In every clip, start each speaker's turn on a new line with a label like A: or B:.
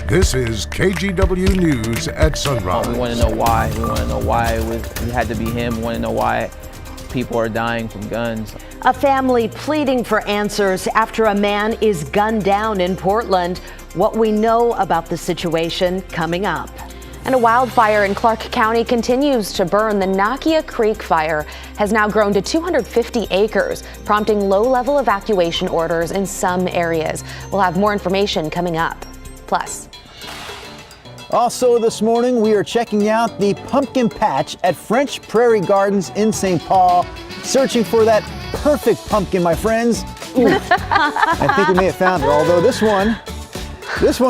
A: This is KGW News at Sunrise.
B: We want to know why. We want to know why it had to be him. We want to know why people are dying from guns.
C: A family pleading for answers after a man is gunned down in Portland. What we know about the situation coming up.
D: And a wildfire in Clark County continues to burn. The Nokia Creek fire has now grown to 250 acres, prompting low-level evacuation orders in some areas. We'll have more information coming up. Plus,
E: also this morning, we are checking out the pumpkin patch at French Prairie Gardens in St. Paul, searching for that perfect pumpkin, my friends. Ooh, I think we may have found it, although this one,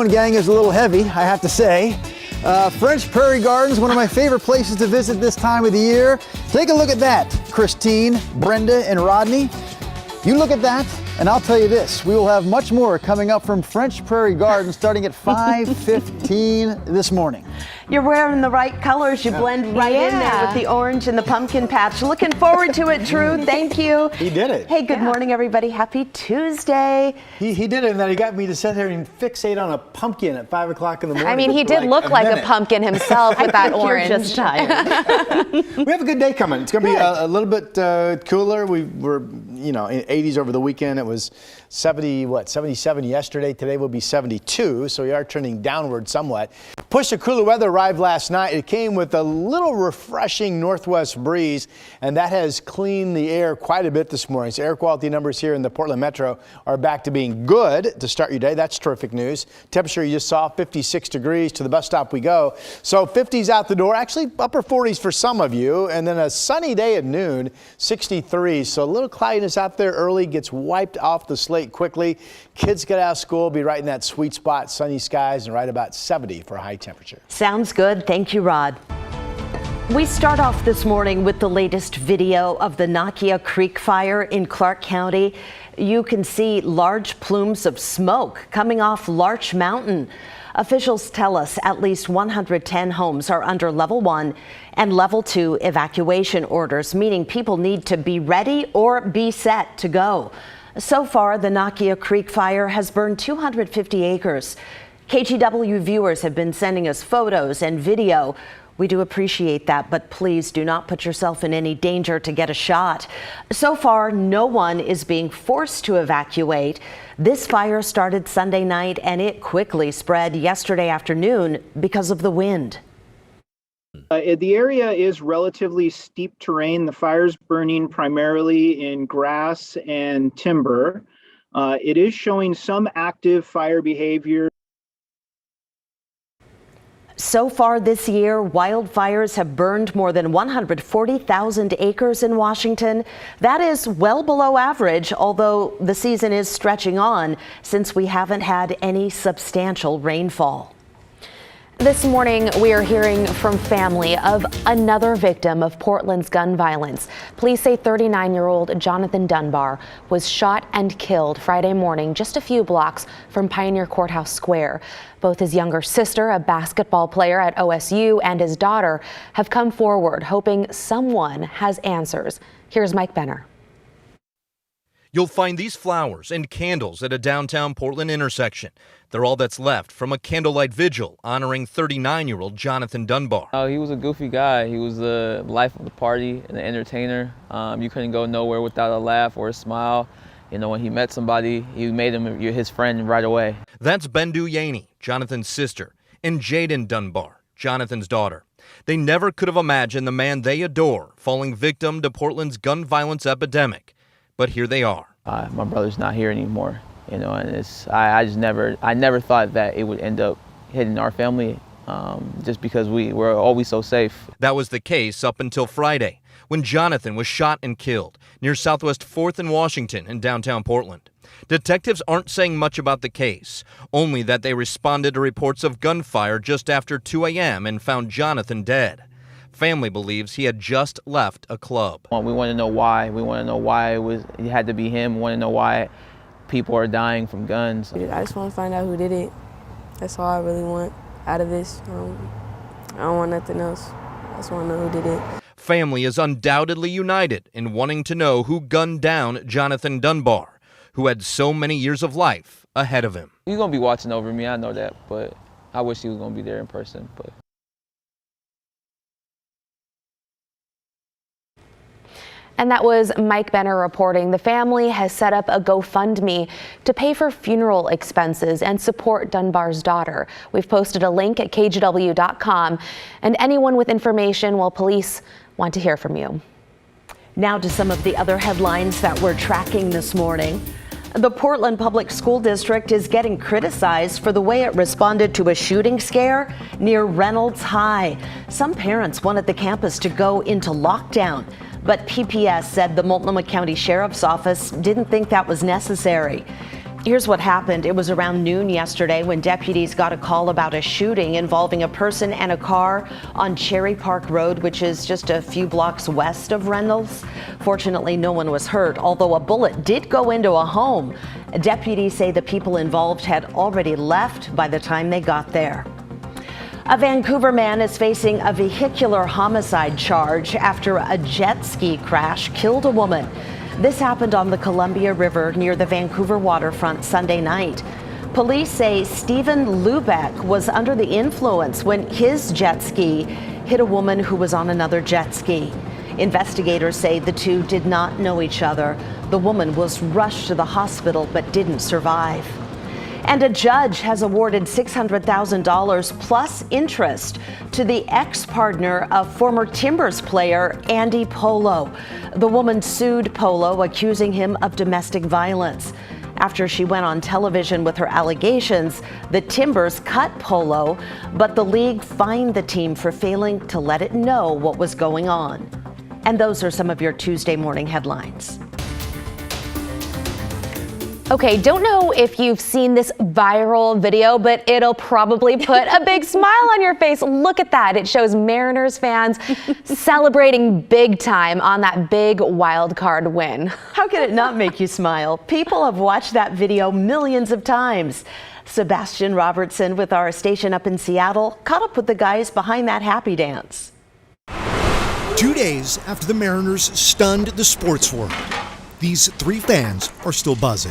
E: gang, is a little heavy, I have to say. French Prairie Gardens, one of my favorite places to visit this time of the year. Take a look at that, Christine, Brenda, and Rodney. You look at that, and I'll tell you this, we will have much more coming up from French Prairie Gardens starting at 5:15 this morning.
C: You're wearing the right colors. You blend right in there with the orange and the pumpkin patch. Looking forward to it, Drew. Thank you.
E: He did it.
C: Hey, good morning, everybody. Happy Tuesday.
E: He did it, and then he got me to sit here and fixate on a pumpkin at 5 o'clock in the morning.
D: I mean, he did look like a pumpkin himself with that orange.
C: You're just tired.
F: We have a good day coming. It's going to be a little bit cooler. We were, in 80s over the weekend. It was 77 yesterday. Today will be 72, so we are trending downward somewhat. Push of cooler weather arrived last night. It came with a little refreshing northwest breeze, and that has cleaned the air quite a bit this morning. So air quality numbers here in the Portland metro are back to being good to start your day. That's terrific news. Temperature you just saw, 56 degrees. To the bus stop we go. So 50s out the door, actually upper 40s for some of you, and then a sunny day at noon, 63. So a little cloudiness out there early, gets wiped off the slate quickly. Kids get out of school, be right in that sweet spot, sunny skies, and right about 70 for a high temperature.
C: Sounds good. Thank you, Rod. We start off this morning with the latest video of the Nokia Creek fire in Clark County. You can see large plumes of smoke coming off Larch Mountain. Officials tell us at least 110 homes are under level 1 and level 2 evacuation orders, meaning people need to be ready or be set to go. So far, the Nokia Creek fire has burned 250 acres. KGW viewers have been sending us photos and video. We do appreciate that, but please do not put yourself in any danger to get a shot. So far, no one is being forced to evacuate. This fire started Sunday night and it quickly spread yesterday afternoon because of the wind.
G: The area is relatively steep terrain. The fire's burning primarily in grass and timber. It is showing some active fire behavior.
C: So far this year, wildfires have burned more than 140,000 acres in Washington. That is well below average, although the season is stretching on since we haven't had any substantial rainfall.
D: this morning we are hearing from family of another victim of Portland's gun violence. Police say 39-year-old Jonathan Dunbar was shot and killed Friday morning just a few blocks from Pioneer Courthouse Square. Both his younger sister, a basketball player at OSU, and his daughter have come forward hoping someone has answers. Here's Mike Benner.
H: You'll find these flowers and candles at a downtown Portland intersection. They're all that's left from a candlelight vigil honoring 39-year-old Jonathan Dunbar.
B: He was a goofy guy. He was the life of the party and an entertainer. You couldn't go nowhere without a laugh or a smile. You know, when he met somebody, he made him his friend right away.
H: That's Bendu Yaney, Jonathan's sister, and Jaden Dunbar, Jonathan's daughter. They never could have imagined the man they adore falling victim to Portland's gun violence epidemic. But here they are.
B: My brother's not here anymore, you know, and I never thought that it would end up hitting our family just because we were always so safe.
H: That was the case up until Friday, when Jonathan was shot and killed near Southwest 4th and Washington in downtown Portland. Detectives aren't saying much about the case, only that they responded to reports of gunfire just after 2 a.m. and found Jonathan dead. Family believes he had just left a club.
B: We want to know why. We want to know why it had to be him. We want to know why people are dying from guns.
I: I just want to find out who did it. That's all I really want out of this. I don't want nothing else. I just want to know who did it.
H: Family is undoubtedly united in wanting to know who gunned down Jonathan Dunbar, who had so many years of life ahead of him.
B: You're going to be watching over me, I know that, but I wish he was going to be there in person, but.
D: And that was Mike Benner reporting. The family has set up a GoFundMe to pay for funeral expenses and support Dunbar's daughter. We've posted a link at kgw.com, and anyone with information, well, police want to hear from you.
C: Now to some of the other headlines that we're tracking this morning. The Portland Public School District is getting criticized for the way it responded to a shooting scare near Reynolds High. Some parents wanted the campus to go into lockdown, but PPS said the Multnomah County Sheriff's Office didn't think that was necessary. Here's what happened. It was around noon yesterday when deputies got a call about a shooting involving a person and a car on Cherry Park Road, which is just a few blocks west of Reynolds. Fortunately, no one was hurt, although a bullet did go into a home. Deputies say the people involved had already left by the time they got there. A Vancouver man is facing a vehicular homicide charge after a jet ski crash killed a woman. This happened on the Columbia River near the Vancouver waterfront Sunday night. Police say Stephen Lubeck was under the influence when his jet ski hit a woman who was on another jet ski. Investigators say the two did not know each other. The woman was rushed to the hospital but didn't survive. And a judge has awarded $600,000 plus interest to the ex-partner of former Timbers player Andy Polo. The woman sued Polo, accusing him of domestic violence. After she went on television with her allegations, the Timbers cut Polo, but the league fined the team for failing to let it know what was going on. And those are some of your Tuesday morning headlines.
D: Okay, don't know if you've seen this viral video, but it'll probably put a big smile on your face. Look at that. It shows Mariners fans celebrating big time on that big wild card win.
C: How can it not make you smile? People have watched that video millions of times. Sebastian Robertson with our station up in Seattle caught up with the guys behind that happy dance.
J: 2 days after the Mariners stunned the sports world, these three fans are still buzzing.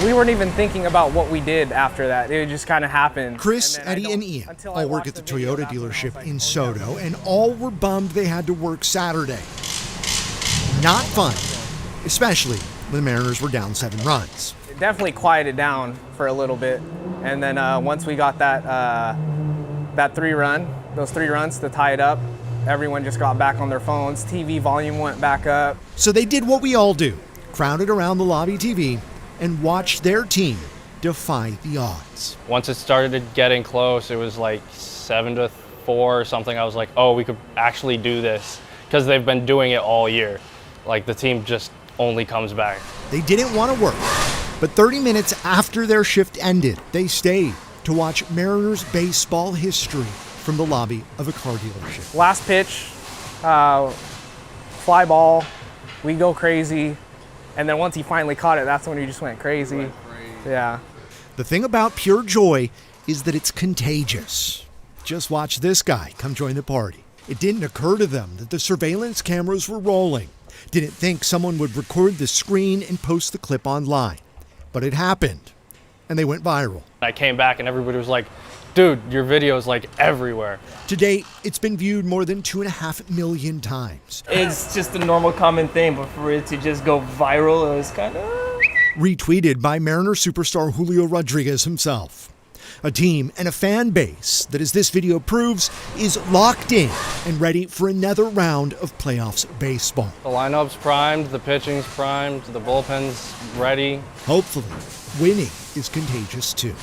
K: We weren't even thinking about what we did after that. It just kind of happened.
J: Chris, Eddie, and Ian all work at the Toyota dealership in Soto, and all were bummed they had to work Saturday. Not fun, especially when the Mariners were down 7 runs.
K: It definitely quieted down for a little bit, and then once we got that those 3 runs to tie it up, everyone just got back on their phones. TV volume went back up.
J: So they did what we all do, crowded around the lobby TV and watched their team defy the odds.
L: Once it started getting close, it was like 7-4 or something. I was like, oh, we could actually do this, because they've been doing it all year. Like, the team just only comes back.
J: They didn't want to work, but 30 minutes after their shift ended, they stayed to watch Mariners baseball history from the lobby of a car dealership.
K: Last pitch, fly ball, we go crazy. And then once he finally caught it, that's when he just went crazy. Yeah.
J: The thing about pure joy is that it's contagious. Just watch this guy come join the party. It didn't occur to them that the surveillance cameras were rolling. Didn't think someone would record the screen and post the clip online. But it happened, and they went viral.
L: I came back and everybody was like, dude, your video is like everywhere.
J: To date, it's been viewed more than 2.5 million times.
M: It's just a normal common thing, but for it to just go viral, it was kind of...
J: Retweeted by Mariner superstar Julio Rodriguez himself. A team and a fan base that, as this video proves, is locked in and ready for another round of playoffs baseball.
L: The lineup's primed, the pitching's primed, the bullpen's ready.
J: Hopefully, winning is contagious too.